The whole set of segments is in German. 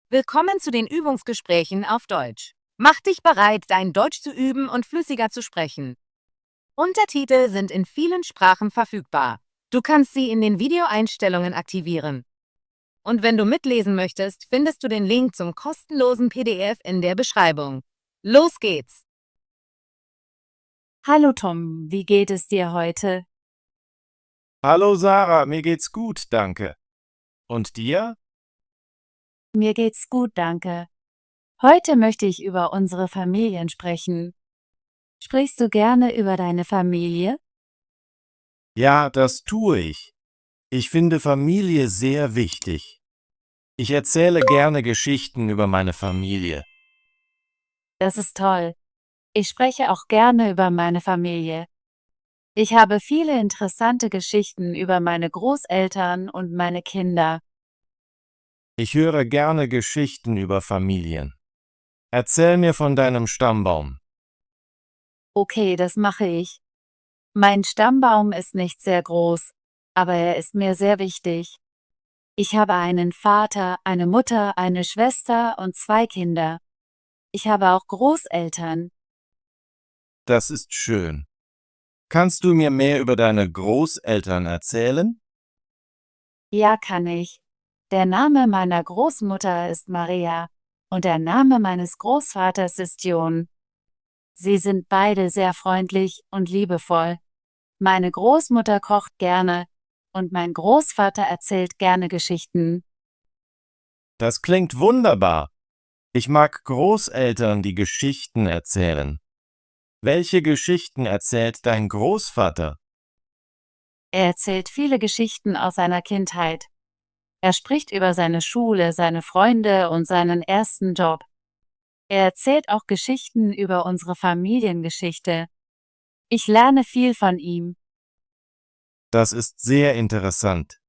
Willkommen zu den Übungsgesprächen auf Deutsch. Mach dich bereit, dein Deutsch zu üben und flüssiger zu sprechen. Untertitel sind in vielen Sprachen verfügbar. Du kannst sie in den Videoeinstellungen aktivieren. Und wenn du mitlesen möchtest, findest du den Link zum kostenlosen PDF in der Beschreibung. Los geht's! Hallo Tom, wie geht es dir heute? Hallo Sarah, mir geht's gut, danke. Und dir? Mir geht's gut, danke. Heute möchte ich über unsere Familien sprechen. Sprichst du gerne über deine Familie? Ja, das tue ich. Ich finde Familie sehr wichtig. Ich erzähle gerne Geschichten über meine Familie. Das ist toll. Ich spreche auch gerne über meine Familie. Ich habe viele interessante Geschichten über meine Großeltern und meine Kinder. Ich höre gerne Geschichten über Familien. Erzähl mir von deinem Stammbaum. Okay, das mache ich. Mein Stammbaum ist nicht sehr groß, aber er ist mir sehr wichtig. Ich habe einen Vater, eine Mutter, eine Schwester und 2 Kinder. Ich habe auch Großeltern. Das ist schön. Kannst du mir mehr über deine Großeltern erzählen? Ja, kann ich. Der Name meiner Großmutter ist Maria und der Name meines Großvaters ist John. Sie sind beide sehr freundlich und liebevoll. Meine Großmutter kocht gerne und mein Großvater erzählt gerne Geschichten. Das klingt wunderbar. Ich mag Großeltern, die Geschichten erzählen. Welche Geschichten erzählt dein Großvater? Er erzählt viele Geschichten aus seiner Kindheit. Er spricht über seine Schule, seine Freunde und seinen ersten Job. Er erzählt auch Geschichten über unsere Familiengeschichte. Ich lerne viel von ihm. Das ist sehr interessant.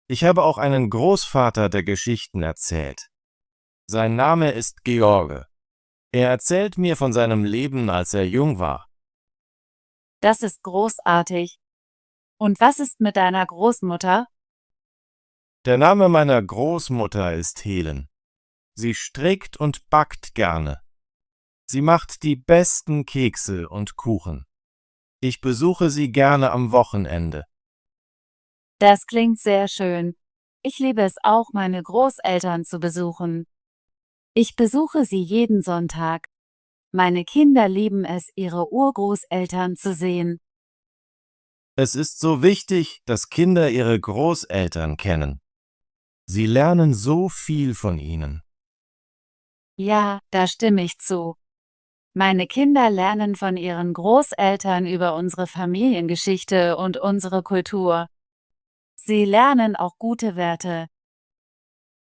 Ich habe auch einen Großvater, der Geschichten erzählt. Sein Name ist George. Er erzählt mir von seinem Leben, als er jung war. Das ist großartig. Und was ist mit deiner Großmutter? Der Name meiner Großmutter ist Helen. Sie strickt und backt gerne. Sie macht die besten Kekse und Kuchen. Ich besuche sie gerne am Wochenende. Das klingt sehr schön. Ich liebe es auch, meine Großeltern zu besuchen. Ich besuche sie jeden Sonntag. Meine Kinder lieben es, ihre Urgroßeltern zu sehen. Es ist so wichtig, dass Kinder ihre Großeltern kennen. Sie lernen so viel von ihnen. Ja, da stimme ich zu. Meine Kinder lernen von ihren Großeltern über unsere Familiengeschichte und unsere Kultur. Sie lernen auch gute Werte.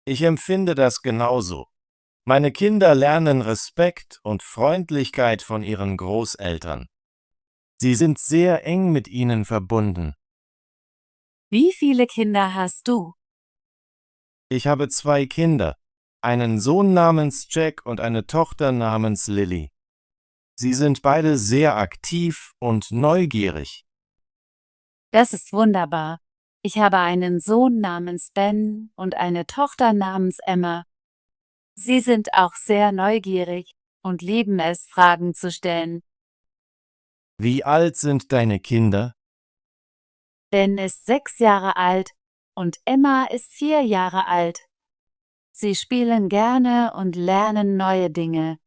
Ich empfinde das genauso. Meine Kinder lernen Respekt und Freundlichkeit von ihren Großeltern. Sie sind sehr eng mit ihnen verbunden. Wie viele Kinder hast du? Ich habe 2 Kinder, einen Sohn namens Jack und eine Tochter namens Lily. Sie sind beide sehr aktiv und neugierig. Das ist wunderbar. Ich habe einen Sohn namens Ben und eine Tochter namens Emma. Sie sind auch sehr neugierig und lieben es, Fragen zu stellen. Wie alt sind deine Kinder? Ben ist 6 Jahre alt und Emma ist 4 Jahre alt. Sie spielen gerne und lernen neue Dinge.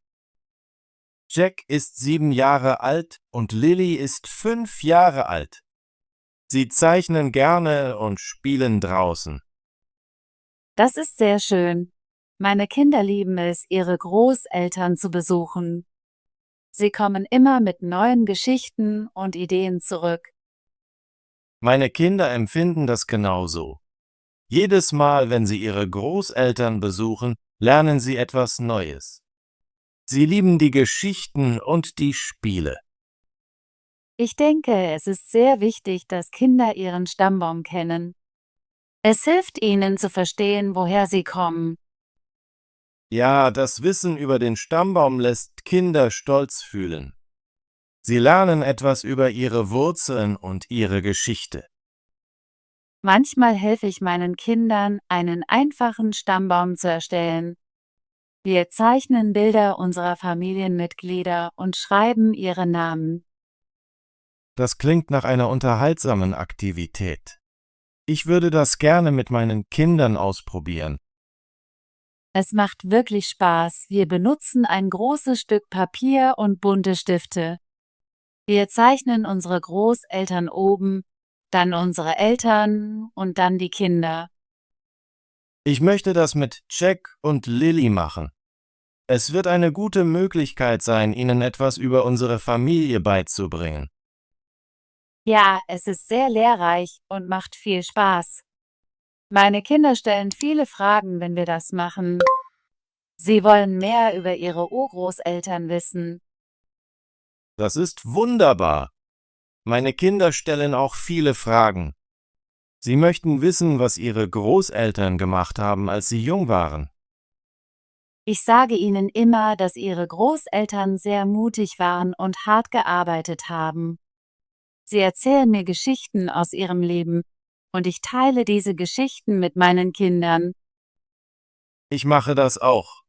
Jack ist 7 Jahre alt und Lily ist 5 Jahre alt. Sie zeichnen gerne und spielen draußen. Das ist sehr schön. Meine Kinder lieben es, ihre Großeltern zu besuchen. Sie kommen immer mit neuen Geschichten und Ideen zurück. Meine Kinder empfinden das genauso. Jedes Mal, wenn sie ihre Großeltern besuchen, lernen sie etwas Neues. Sie lieben die Geschichten und die Spiele. Ich denke, es ist sehr wichtig, dass Kinder ihren Stammbaum kennen. Es hilft ihnen zu verstehen, woher sie kommen. Ja, das Wissen über den Stammbaum lässt Kinder stolz fühlen. Sie lernen etwas über ihre Wurzeln und ihre Geschichte. Manchmal helfe ich meinen Kindern, einen einfachen Stammbaum zu erstellen. Wir zeichnen Bilder unserer Familienmitglieder und schreiben ihre Namen. Das klingt nach einer unterhaltsamen Aktivität. Ich würde das gerne mit meinen Kindern ausprobieren. Es macht wirklich Spaß. Wir benutzen ein großes Stück Papier und bunte Stifte. Wir zeichnen unsere Großeltern oben, dann unsere Eltern und dann die Kinder. Ich möchte das mit Jack und Lily machen. Es wird eine gute Möglichkeit sein, ihnen etwas über unsere Familie beizubringen. Ja, es ist sehr lehrreich und macht viel Spaß. Meine Kinder stellen viele Fragen, wenn wir das machen. Sie wollen mehr über ihre Urgroßeltern wissen. Das ist wunderbar. Meine Kinder stellen auch viele Fragen. Sie möchten wissen, was ihre Großeltern gemacht haben, als sie jung waren. Ich sage ihnen immer, dass ihre Großeltern sehr mutig waren und hart gearbeitet haben. Sie erzählen mir Geschichten aus ihrem Leben und ich teile diese Geschichten mit meinen Kindern. Ich mache das auch.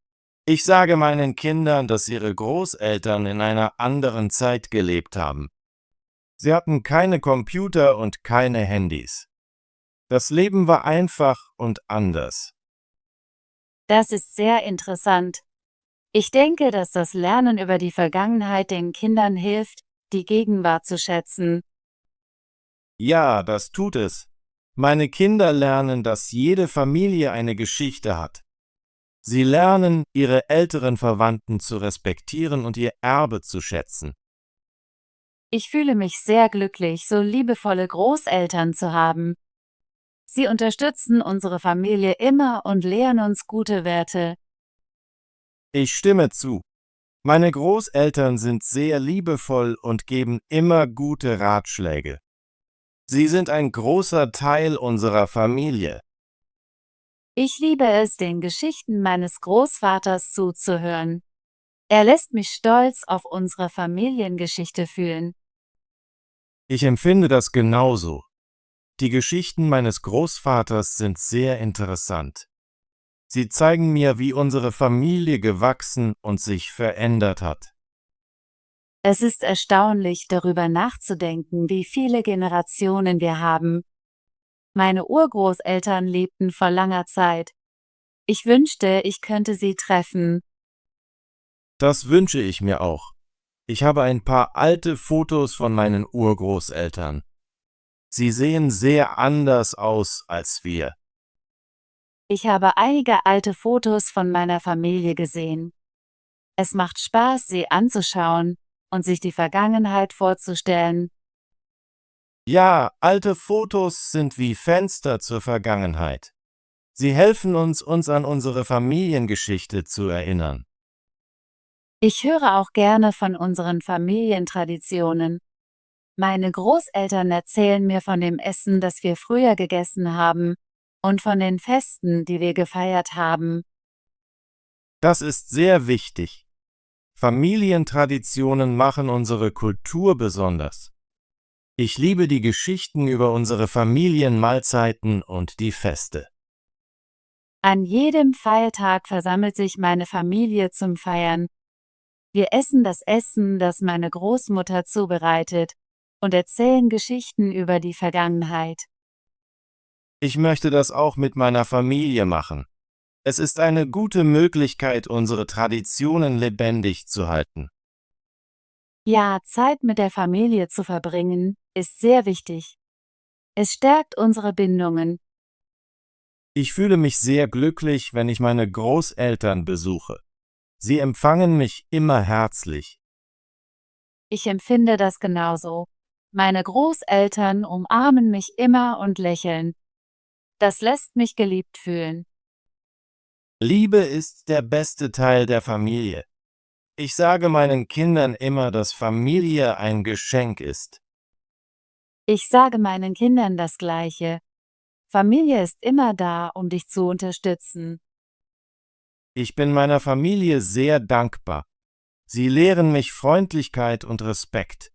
Ich sage meinen Kindern, dass ihre Großeltern in einer anderen Zeit gelebt haben. Sie hatten keine Computer und keine Handys. Das Leben war einfach und anders. Das ist sehr interessant. Ich denke, dass das Lernen über die Vergangenheit den Kindern hilft, die Gegenwart zu schätzen. Ja, das tut es. Meine Kinder lernen, dass jede Familie eine Geschichte hat. Sie lernen, ihre älteren Verwandten zu respektieren und ihr Erbe zu schätzen. Ich fühle mich sehr glücklich, so liebevolle Großeltern zu haben. Sie unterstützen unsere Familie immer und lehren uns gute Werte. Ich stimme zu. Meine Großeltern sind sehr liebevoll und geben immer gute Ratschläge. Sie sind ein großer Teil unserer Familie. Ich liebe es, den Geschichten meines Großvaters zuzuhören. Er lässt mich stolz auf unsere Familiengeschichte fühlen. Ich empfinde das genauso. Die Geschichten meines Großvaters sind sehr interessant. Sie zeigen mir, wie unsere Familie gewachsen und sich verändert hat. Es ist erstaunlich, darüber nachzudenken, wie viele Generationen wir haben. Meine Urgroßeltern lebten vor langer Zeit. Ich wünschte, ich könnte sie treffen. Das wünsche ich mir auch. Ich habe ein paar alte Fotos von meinen Urgroßeltern. Sie sehen sehr anders aus als wir. Ich habe einige alte Fotos von meiner Familie gesehen. Es macht Spaß, sie anzuschauen und sich die Vergangenheit vorzustellen. Ja, alte Fotos sind wie Fenster zur Vergangenheit. Sie helfen uns an unsere Familiengeschichte zu erinnern. Ich höre auch gerne von unseren Familientraditionen. Meine Großeltern erzählen mir von dem Essen, das wir früher gegessen haben, und von den Festen, die wir gefeiert haben. Das ist sehr wichtig. Familientraditionen machen unsere Kultur besonders. Ich liebe die Geschichten über unsere Familienmahlzeiten und die Feste. An jedem Feiertag versammelt sich meine Familie zum Feiern. Wir essen das Essen, das meine Großmutter zubereitet, und erzählen Geschichten über die Vergangenheit. Ich möchte das auch mit meiner Familie machen. Es ist eine gute Möglichkeit, unsere Traditionen lebendig zu halten. Ja, Zeit mit der Familie zu verbringen, ist sehr wichtig. Es stärkt unsere Bindungen. Ich fühle mich sehr glücklich, wenn ich meine Großeltern besuche. Sie empfangen mich immer herzlich. Ich empfinde das genauso. Meine Großeltern umarmen mich immer und lächeln. Das lässt mich geliebt fühlen. Liebe ist der beste Teil der Familie. Ich sage meinen Kindern immer, dass Familie ein Geschenk ist. Ich sage meinen Kindern das Gleiche. Familie ist immer da, um dich zu unterstützen. Ich bin meiner Familie sehr dankbar. Sie lehren mich Freundlichkeit und Respekt.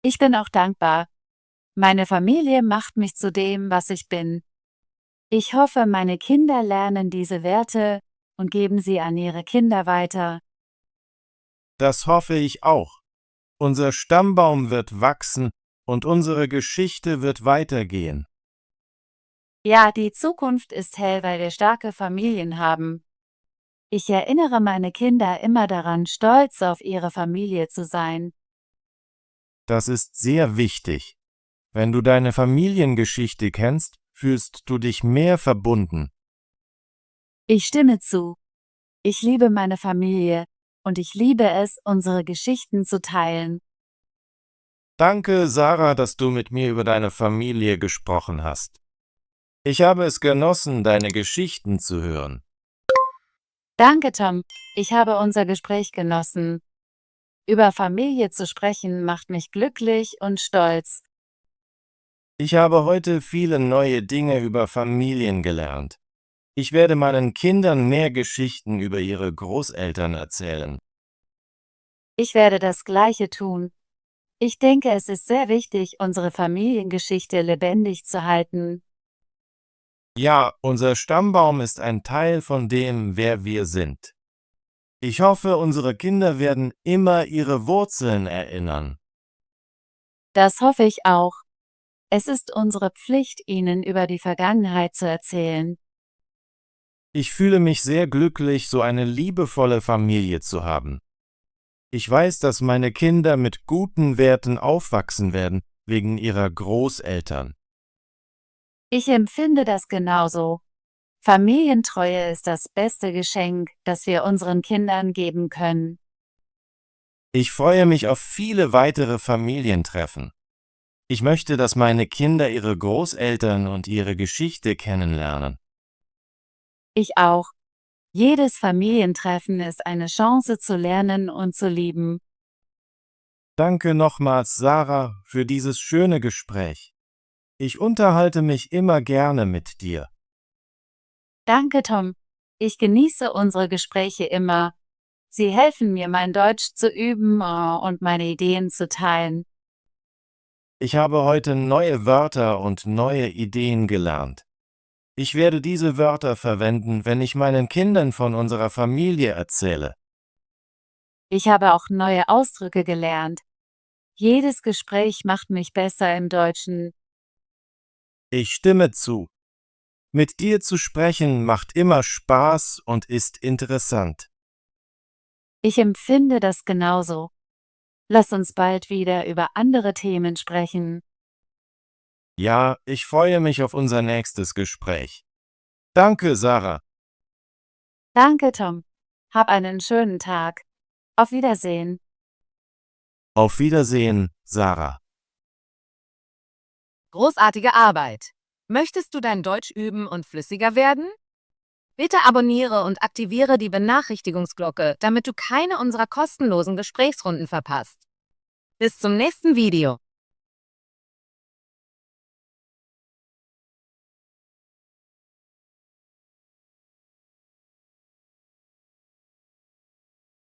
Ich bin auch dankbar. Meine Familie macht mich zu dem, was ich bin. Ich hoffe, meine Kinder lernen diese Werte und geben sie an ihre Kinder weiter. Das hoffe ich auch. Unser Stammbaum wird wachsen und unsere Geschichte wird weitergehen. Ja, die Zukunft ist hell, weil wir starke Familien haben. Ich erinnere meine Kinder immer daran, stolz auf ihre Familie zu sein. Das ist sehr wichtig. Wenn du deine Familiengeschichte kennst, fühlst du dich mehr verbunden. Ich stimme zu. Ich liebe meine Familie und ich liebe es, unsere Geschichten zu teilen. Danke, Sarah, dass du mit mir über deine Familie gesprochen hast. Ich habe es genossen, deine Geschichten zu hören. Danke, Tom. Ich habe unser Gespräch genossen. Über Familie zu sprechen macht mich glücklich und stolz. Ich habe heute viele neue Dinge über Familien gelernt. Ich werde meinen Kindern mehr Geschichten über ihre Großeltern erzählen. Ich werde das Gleiche tun. Ich denke, es ist sehr wichtig, unsere Familiengeschichte lebendig zu halten. Ja, unser Stammbaum ist ein Teil von dem, wer wir sind. Ich hoffe, unsere Kinder werden immer ihre Wurzeln erinnern. Das hoffe ich auch. Es ist unsere Pflicht, ihnen über die Vergangenheit zu erzählen. Ich fühle mich sehr glücklich, so eine liebevolle Familie zu haben. Ich weiß, dass meine Kinder mit guten Werten aufwachsen werden, wegen ihrer Großeltern. Ich empfinde das genauso. Familientreue ist das beste Geschenk, das wir unseren Kindern geben können. Ich freue mich auf viele weitere Familientreffen. Ich möchte, dass meine Kinder ihre Großeltern und ihre Geschichte kennenlernen. Ich auch. Jedes Familientreffen ist eine Chance zu lernen und zu lieben. Danke nochmals, Sarah, für dieses schöne Gespräch. Ich unterhalte mich immer gerne mit dir. Danke, Tom. Ich genieße unsere Gespräche immer. Sie helfen mir, mein Deutsch zu üben und meine Ideen zu teilen. Ich habe heute neue Wörter und neue Ideen gelernt. Ich werde diese Wörter verwenden, wenn ich meinen Kindern von unserer Familie erzähle. Ich habe auch neue Ausdrücke gelernt. Jedes Gespräch macht mich besser im Deutschen. Ich stimme zu. Mit dir zu sprechen macht immer Spaß und ist interessant. Ich empfinde das genauso. Lass uns bald wieder über andere Themen sprechen. Ja, ich freue mich auf unser nächstes Gespräch. Danke, Sarah. Danke, Tom. Hab einen schönen Tag. Auf Wiedersehen. Auf Wiedersehen, Sarah. Großartige Arbeit! Möchtest du dein Deutsch üben und flüssiger werden? Bitte abonniere und aktiviere die Benachrichtigungsglocke, damit du keine unserer kostenlosen Gesprächsrunden verpasst. Bis zum nächsten Video.